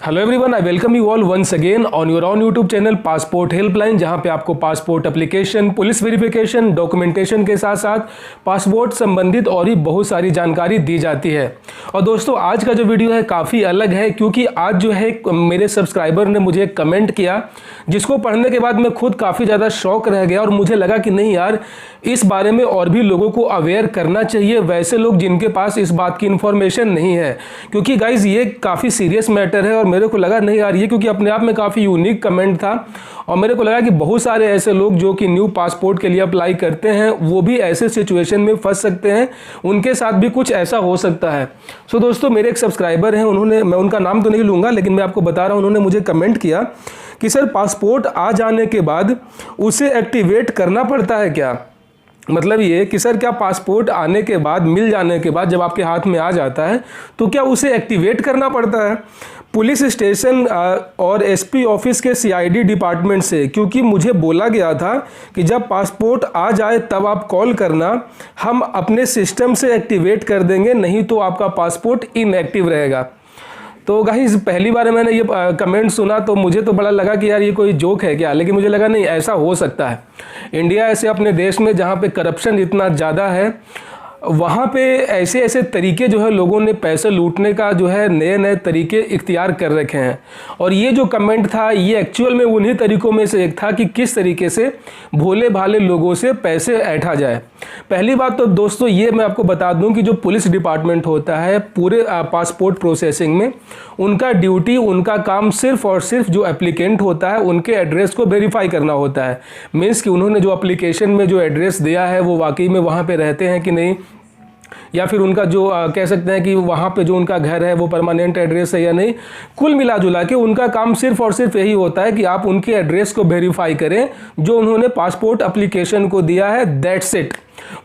Hello everyone, I welcome you all once again on your on YouTube channel passport helpline, जहां पे आपको passport application, police verification, documentation के साथ साथ passport संबंधित और भी बहुत सारी जानकारी दी जाती है। और दोस्तों, आज का जो वीडियो है काफ़ी अलग है, क्योंकि आज जो है मेरे सब्सक्राइबर ने मुझे कमेंट किया, जिसको पढ़ने के बाद मैं खुद काफ़ी ज़्यादा शॉक रह गया और मुझे लगा कि नहीं यार, इस बारे में और भी लोगों को अवेयर करना चाहिए, वैसे लोग जिनके पास इस बात की इन्फॉर्मेशन नहीं है। क्योंकि गाइज ये काफ़ी सीरियस मैटर है और मेरे को लगा नहीं यार, ये क्योंकि अपने आप में काफ़ी यूनिक कमेंट था और मेरे को लगा कि बहुत सारे ऐसे लोग जो कि न्यू पासपोर्ट के लिए अप्लाई करते हैं वो भी ऐसे सिचुएशन में फंस सकते हैं, उनके साथ भी कुछ ऐसा हो सकता है। सो दोस्तों, मेरे एक सब्सक्राइबर हैं, उन्होंने, मैं उनका नाम तो नहीं लूँगा लेकिन मैं आपको बता रहा हूँ, उन्होंने मुझे कमेंट किया कि सर पासपोर्ट आ जाने के बाद उसे एक्टिवेट करना पड़ता है क्या? मतलब ये कि सर क्या पासपोर्ट आने के बाद, मिल जाने के बाद, जब आपके हाथ में आ जाता है तो क्या उसे एक्टिवेट करना पड़ता है? पुलिस स्टेशन और एसपी ऑफिस के सीआईडी डिपार्टमेंट से, क्योंकि मुझे बोला गया था कि जब पासपोर्ट आ जाए तब आप कॉल करना, हम अपने सिस्टम से एक्टिवेट कर देंगे, नहीं तो आपका पासपोर्ट इनएक्टिव रहेगा। तो गाइस, पहली बार मैंने ये कमेंट सुना तो मुझे तो बड़ा लगा कि यार ये कोई जोक है क्या, लेकिन मुझे लगा नहीं, ऐसा हो सकता है। इंडिया ऐसे अपने देश में जहाँ पे करप्शन इतना ज़्यादा है, वहाँ पे ऐसे ऐसे तरीके जो है लोगों ने पैसे लूटने का जो है नए नए तरीके इख्तियार कर रखे हैं। और ये जो कमेंट था ये एक्चुअल में उन्हीं तरीकों में से एक था कि किस तरीके से भोले भाले लोगों से पैसे ऐंठा जाए। पहली बात तो दोस्तों ये मैं आपको बता दूं कि जो पुलिस डिपार्टमेंट होता है पूरे पासपोर्ट प्रोसेसिंग में, उनका ड्यूटी, उनका काम सिर्फ और सिर्फ जो एप्लीकेंट होता है उनके एड्रेस को वेरीफाई करना होता है। मीन्स कि उन्होंने जो एप्लीकेशन में जो एड्रेस दिया है वो वाकई में वहाँ पे रहते हैं कि नहीं, या फिर उनका जो कह सकते हैं कि वहाँ पे जो उनका घर है वो परमानेंट एड्रेस है या नहीं। कुल मिला जुला के उनका काम सिर्फ और सिर्फ यही होता है कि आप उनके एड्रेस को वेरीफाई करें जो उन्होंने पासपोर्ट एप्लीकेशन को दिया है, दैट्स इट।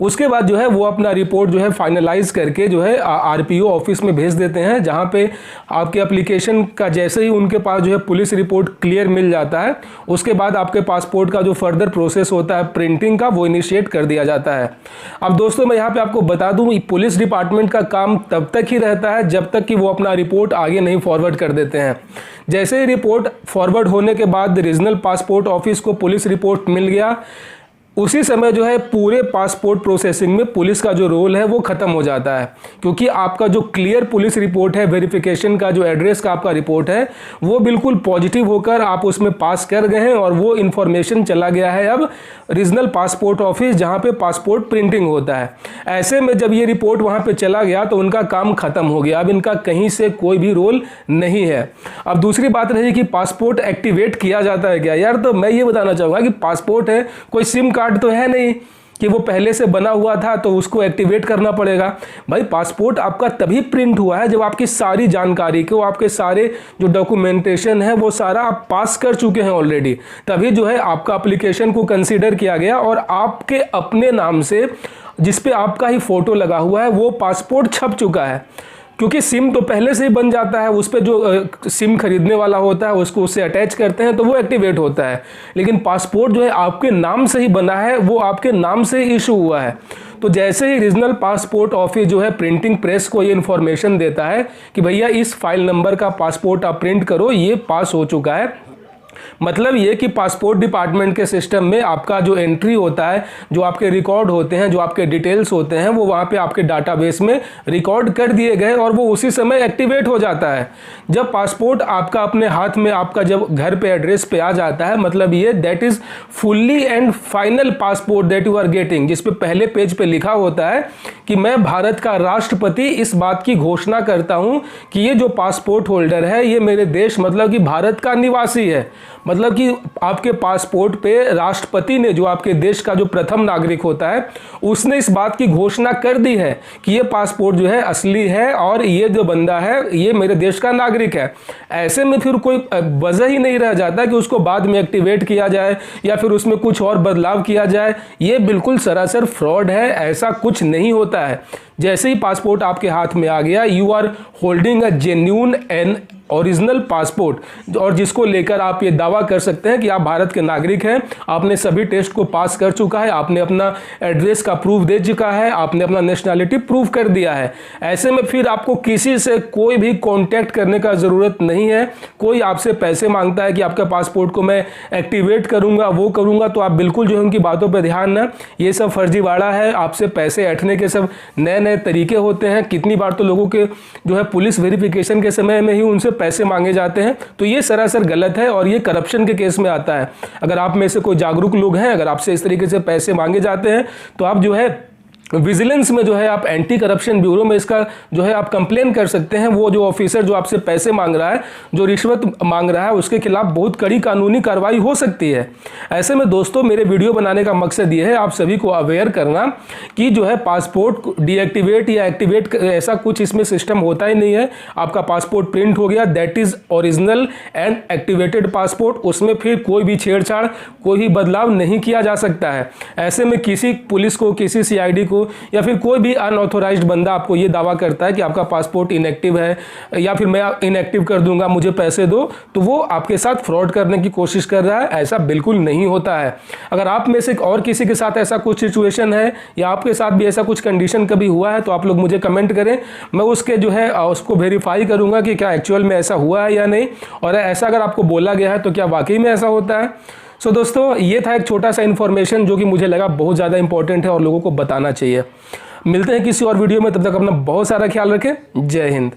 उसके बाद जो है वो अपना रिपोर्ट जो है फाइनलाइज करके जो है आरपीओ ऑफिस में भेज देते हैं, जहाँ पे आपके एप्लीकेशन का जैसे ही उनके पास जो है पुलिस रिपोर्ट क्लियर मिल जाता है, उसके बाद आपके पासपोर्ट का जो फर्दर प्रोसेस होता है प्रिंटिंग का, वो इनिशिएट कर दिया जाता है। अब दोस्तों, मैं यहाँ पे आपको बता दूँ, पुलिस डिपार्टमेंट का काम तब तक ही रहता है जब तक कि वो अपना रिपोर्ट आगे नहीं फॉरवर्ड कर देते हैं। जैसे ही रिपोर्ट फॉरवर्ड होने के बाद रीजनल पासपोर्ट ऑफिस को पुलिस रिपोर्ट मिल गया, उसी समय जो है पूरे पासपोर्ट प्रोसेसिंग में पुलिस का जो रोल है वो ख़त्म हो जाता है। क्योंकि आपका जो क्लियर पुलिस रिपोर्ट है, वेरिफिकेशन का जो एड्रेस का आपका रिपोर्ट है वो बिल्कुल पॉजिटिव होकर आप उसमें पास कर गए हैं और वो इन्फॉर्मेशन चला गया है अब रीजनल पासपोर्ट ऑफिस, जहाँ पे पासपोर्ट प्रिंटिंग होता है। ऐसे में जब ये रिपोर्ट वहाँ पे चला गया तो उनका काम ख़त्म हो गया, अब इनका कहीं से कोई भी रोल नहीं है। अब दूसरी बात रही कि पासपोर्ट एक्टिवेट किया जाता है क्या? यार, तो मैं ये बताना चाहूँगा कि पासपोर्ट है, कोई सिम कार्ड तो है नहीं कि वो पहले से बना हुआ था तो उसको एक्टिवेट करना पड़ेगा। भाई, पासपोर्ट आपका तभी प्रिंट हुआ है जब आपकी सारी जानकारी को, आपके सारे जो डॉक्यूमेंटेशन है वो सारा आप पास कर चुके हैं ऑलरेडी, तभी जो है आपका एप्लीकेशन को कंसीडर किया गया और आपके अपने नाम से, जिस पे आपका ही फोटो लगा हुआ है, वो पासपोर्ट छप चुका है। क्योंकि सिम तो पहले से ही बन जाता है, उस पर जो सिम खरीदने वाला होता है उसको उससे अटैच करते हैं तो वो एक्टिवेट होता है। लेकिन पासपोर्ट जो है आपके नाम से ही बना है, वो आपके नाम से ही इशू हुआ है। तो जैसे ही रीजनल पासपोर्ट ऑफिस जो है प्रिंटिंग प्रेस को ये इन्फॉर्मेशन देता है कि भैया इस फाइल नंबर का पासपोर्ट आप प्रिंट करो, ये पास हो चुका है, मतलब ये कि पासपोर्ट डिपार्टमेंट के सिस्टम में आपका जो एंट्री होता है, जो आपके रिकॉर्ड होते हैं, जो आपके डिटेल्स होते हैं, वो वहाँ पे आपके डाटाबेस में रिकॉर्ड कर दिए गए और वो उसी समय एक्टिवेट हो जाता है। जब पासपोर्ट आपका अपने हाथ में, आपका जब घर पे एड्रेस पे आ जाता है, मतलब ये that is fully and final passport that you are getting, जिस पे पहले पेज पे लिखा होता है कि मैं भारत का राष्ट्रपति इस बात की घोषणा करता हूँ कि ये जो पासपोर्ट होल्डर है ये मेरे देश, मतलब कि भारत का निवासी है। मतलब कि आपके पासपोर्ट पे राष्ट्रपति ने, जो आपके देश का जो प्रथम नागरिक होता है, उसने इस बात की घोषणा कर दी है कि ये पासपोर्ट जो है असली है और ये जो बंदा है ये मेरे देश का नागरिक है। ऐसे में फिर कोई वजह ही नहीं रह जाता कि उसको बाद में एक्टिवेट किया जाए या फिर उसमें कुछ और बदलाव किया जाए। ये बिल्कुल सरासर फ्रॉड है, ऐसा कुछ नहीं होता है। जैसे ही पासपोर्ट आपके हाथ में आ गया, you are holding a genuine and original passport और जिसको लेकर आप ये दावा कर सकते हैं कि आप भारत के नागरिक हैं, आपने सभी टेस्ट को पास कर चुका है, आपने अपना एड्रेस का प्रूफ दे चुका है, आपने अपना नेशनैलिटी प्रूफ कर दिया है। ऐसे में फिर आपको किसी से कोई भी कांटेक्ट करने का ज़रूरत नहीं है। कोई आपसे पैसे मांगता है कि आपका पासपोर्ट को मैं एक्टिवेट करूंगा, वो करूंगा, तो आप बिल्कुल जो है उनकी बातों पर ध्यान ना, ये सब फर्जीवाड़ा है। आपसे पैसे ऐंठने के सब नए नए तरीके होते हैं। कितनी बार तो लोगों के जो है पुलिस वेरिफिकेशन के समय में ही उनसे पैसे मांगे जाते हैं। तो ये सरासर गलत है और ये करप्शन के केस में आता है। अगर आप में से कोई जागरूक लोग हैं, अगर आपसे इस तरीके से पैसे मांगे जाते हैं तो आप जो है विजिलेंस में जो है आप एंटी करप्शन ब्यूरो में इसका जो है आप कंप्लेन कर सकते हैं। वो जो ऑफिसर जो आपसे पैसे मांग रहा है, जो रिश्वत मांग रहा है, उसके खिलाफ बहुत कड़ी कानूनी कार्रवाई हो सकती है। ऐसे में दोस्तों मेरे वीडियो बनाने का मकसद ये है आप सभी को अवेयर करना कि जो है पासपोर्ट डीएक्टिवेट या एक्टिवेट ऐसा कुछ इसमें सिस्टम होता ही नहीं है। आपका पासपोर्ट प्रिंट हो गया, that is original and activated passport, उसमें फिर कोई भी छेड़छाड़, कोई भी बदलाव नहीं किया जा सकता है। ऐसे में किसी पुलिस को, किसी सीआईडी को या फिर कोई भी अनऑथोराइज्ड बंदा आपको ये दावा करता है कि आपका पासपोर्ट इनएक्टिव है या फिर मैं इनएक्टिव कर दूंगा, मुझे पैसे दो, तो वो आपके साथ फ्रॉड करने की कोशिश कर रहा है। ऐसा बिल्कुल नहीं होता है। अगर आप में से और किसी के साथ ऐसा कुछ सिचुएशन है या आपके साथ भी ऐसा कुछ कंडीशन कभी हुआ है तो आप लोग मुझे कमेंट करें, मैं उसके जो है उसको वेरीफाई करूंगा कि क्या एक्चुअल में ऐसा हुआ है या नहीं, और ऐसा अगर आपको बोला गया है तो क्या वाकई में ऐसा होता है। सो दोस्तों ये था एक छोटा सा इन्फॉर्मेशन जो कि मुझे लगा बहुत ज़्यादा इंपॉर्टेंट है और लोगों को बताना चाहिए। मिलते हैं किसी और वीडियो में, तब तक अपना बहुत सारा ख्याल रखें। जय हिंद।